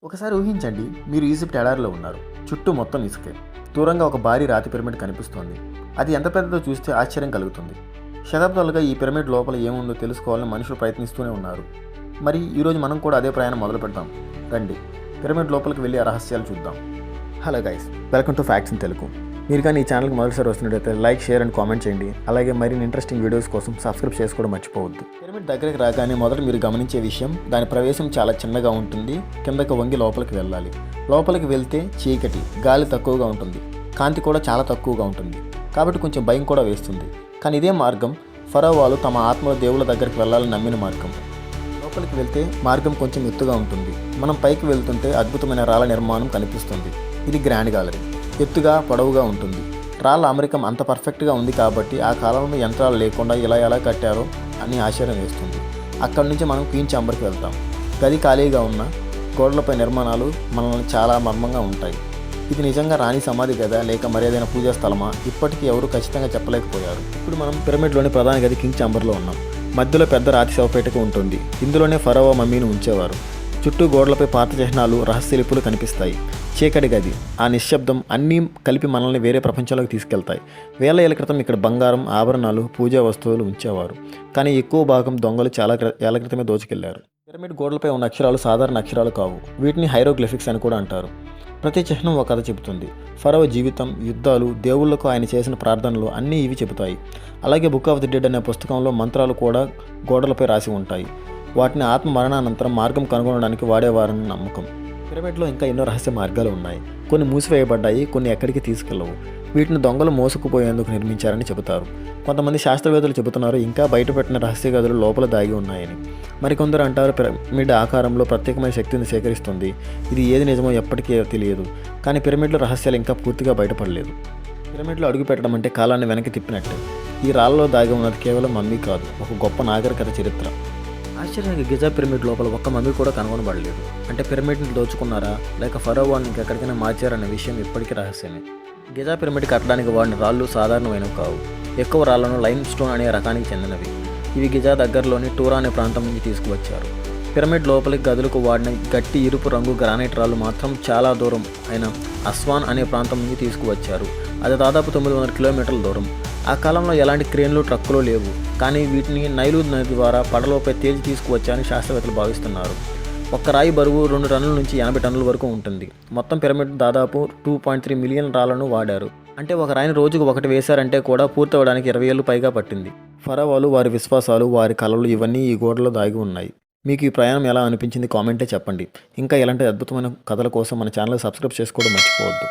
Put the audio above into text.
ఒకసారి ఊహించండి, మీరు ఈజిప్ట్ ఎడారిలో ఉన్నారు. చుట్టూ మొత్తం ఇసుకే. దూరంగా ఒక భారీ రాతి పిరమిడ్ కనిపిస్తోంది. అది ఎంత పెద్దదో చూస్తే ఆశ్చర్యం కలుగుతుంది. శతాబ్దాలుగా ఈ పిరమిడ్ లోపల ఏముందో తెలుసుకోవాలని మనుషులు ప్రయత్నిస్తూనే ఉన్నారు. మరి ఈరోజు మనం కూడా అదే ప్రయాణం మొదలు పెడతాం. రండి, పిరమిడ్ లోపలికి వెళ్ళి ఆ రహస్యాలు చూద్దాం. Hello guys, welcome to facts in Telugu. మీరు కానీ ఈ ఛానల్కి మొదటిసారి వస్తున్నట్టయితే లైక్, షేర్ అండ్ కామెంట్ చేయండి. అలాగే మరిన్ని ఇంట్రెస్టింగ్ వీడియోస్ కోసం సబ్స్క్రైబ్ చేసుకోవడం మర్చిపోవద్దు. పిరమిడ్ దగ్గరికి రాగానే మొదట మీరు గమనించే విషయం, దాని ప్రవేశం చాలా చిన్నగా ఉంటుంది. కిందకి వంగి లోపలికి వెళ్ళాలి. లోపలికి వెళ్తే చీకటి, గాలి తక్కువగా ఉంటుంది, కాంతి కూడా చాలా తక్కువగా ఉంటుంది. కాబట్టి కొంచెం భయం కూడా వేస్తుంది. కానీ ఇదే మార్గం ఫరోవాలు తమ ఆత్మల దేవుళ్ళ దగ్గరికి వెళ్ళాలని నమ్మిన మార్గం. లోపలికి వెళ్తే మార్గం కొంచెం ఎత్తుగా ఉంటుంది. మనం పైకి వెళ్తుంటే అద్భుతమైన రాళ్ళ నిర్మాణం కనిపిస్తుంది. ఇది గ్రాండ్ గ్యాలరీ. ఎత్తుగా, పొడవుగా ఉంటుంది. రాళ్ళ అమరికం అంత పర్ఫెక్ట్గా ఉంది కాబట్టి ఆ కాలంలో యంత్రాలు లేకుండా ఇలా ఎలా కట్టారో అని ఆశ్చర్యం వేస్తుంది. అక్కడి నుంచి మనం క్వీన్ ఛాంబర్కి వెళ్తాం. గది ఖాళీగా ఉన్న గోడలపై నిర్మాణాలు మనల్ని చాలా మర్మంగా ఉంటాయి. ఇది నిజంగా రాణి సమాధి గదా లేక మరేదైనా పూజా స్థలమా? ఇప్పటికీ ఎవరు ఖచ్చితంగా చెప్పలేకపోయారు. ఇప్పుడు మనం పిరమిడ్లోని ప్రధాన గది కింగ్ ఛాంబర్లో ఉన్నాం. మధ్యలో పెద్ద రాతి శవపేటిక ఉంటుంది. ఇందులోనే ఫరోవా మమ్మీని ఉంచేవారు. చుట్టూ గోడలపై పాత చిహ్నాలు, రహస్యలిపులు కనిపిస్తాయి. చీకటి గది, ఆ నిశ్శబ్దం అన్నీ కలిపి మనల్ని వేరే ప్రపంచంలోకి తీసుకెళ్తాయి. వేల ఏళ్ల క్రితం ఇక్కడ బంగారం, ఆభరణాలు, పూజా వస్తువులు ఉంచేవారు. కానీ ఎక్కువ భాగం దొంగలు చాలా ఏళ్ల క్రితమే దోచుకెళ్లారు. పిరమిడ్ గోడలపై ఉన్న అక్షరాలు సాధారణ అక్షరాలు కావు. వీటిని హైరోగ్లిఫిక్స్ అని కూడా అంటారు. ప్రతి చిహ్నం ఒక కథ చెబుతుంది. ఫరో జీవితం, యుద్ధాలు, దేవుళ్లకు ఆయన చేసిన ప్రార్థనలు అన్నీ ఇవి చెబుతాయి. అలాగే బుక్ ఆఫ్ ది డెడ్ అనే పుస్తకంలో మంత్రాలు కూడా గోడలపై రాసి ఉంటాయి. వాటిని ఆత్మ మరణానంతరం మార్గం కనుగొనడానికి వాడేవారని నమ్మకం. పిరమిడ్లో ఇంకా ఎన్నో రహస్య మార్గాలు ఉన్నాయి. కొన్ని మూసివేయబడ్డాయి, కొన్ని ఎక్కడికి తీసుకెళ్ళవు. వీటిని దొంగలు మోసుకుపోయేందుకు నిర్మించారని చెబుతారు. కొంతమంది శాస్త్రవేత్తలు చెబుతున్నారు ఇంకా బయటపెట్టిన రహస్య గదులు లోపల దాగి ఉన్నాయని. మరికొందరు అంటారు పిరమిడ్ ఆకారంలో ప్రత్యేకమైన శక్తిని సేకరిస్తుంది. ఇది ఏది నిజమో ఎప్పటికీ తెలియదు. కానీ పిరమిడ్ల రహస్యాలు ఇంకా పూర్తిగా బయటపడలేదు. పిరమిడ్లో అడుగు పెట్టడం అంటే కాలాన్ని వెనక్కి తిప్పినట్టే. ఈ రాళ్ళలో దాగి ఉన్నది కేవలం మమ్మీ కాదు, ఒక గొప్ప నాగరికత చరిత్ర. ఆశ్చర్యంగా గిజా పిరమిడ్ లోపల ఒక్క మమ్మీ కూడా కనుగొనబడలేదు. అంటే పిరమిడ్ని దోచుకున్నారా లేక ఫరోవాని ఇంకెక్కడికైనా మార్చారనే విషయం ఇప్పటికీ రహస్యమే. గిజా పిరమిడ్ కట్టడానికి వాడిన రాళ్ళు సాధారణమైనవి కావు. ఎక్కువ రాళ్లను లైమ్ స్టోన్ అనే రకానికి చెందినవి. ఇవి గిజా దగ్గరలోని టూరా అనే ప్రాంతం నుంచి తీసుకువచ్చారు. పిరమిడ్ లోపలికి గదులకు వాడిన గట్టి ఇరుపు రంగు గ్రానైట్ రాళ్ళు మాత్రం చాలా దూరం అయిన అస్వాన్ అనే ప్రాంతం నుంచి తీసుకువచ్చారు. అది దాదాపు 900 కిలోమీటర్ల దూరం. ఆ కాలంలో ఎలాంటి క్రేన్లు, ట్రక్కులు లేవు. కానీ వీటిని నైలు నది ద్వారా పడవలపై తేల్చి తీసుకువచ్చారని శాస్త్రవేత్తలు భావిస్తున్నారు. ఒక్క రాయి బరువు 2 టన్నుల నుంచి 80 టన్నుల వరకు ఉంటుంది. మొత్తం పిరమిడ్ దాదాపు 2.3 మిలియన్ రాళ్లను వాడారు. అంటే ఒక రాయిని రోజుకు ఒకటి వేశారంటే కూడా పూర్తవడానికి 20 ఏళ్ళు పైగా పట్టింది. ఫరోవాలు, వారి విశ్వాసాలు, వారి కళలు ఇవన్నీ ఈ గోడలో దాగి ఉన్నాయి. మీకు ఈ ప్రయాణం ఎలా అనిపించింది కామెంటే చెప్పండి. ఇంకా ఇలాంటి అద్భుతమైన కథల కోసం మన ఛానల్ సబ్స్క్రైబ్ చేసుకోవడం మర్చిపోవద్దు.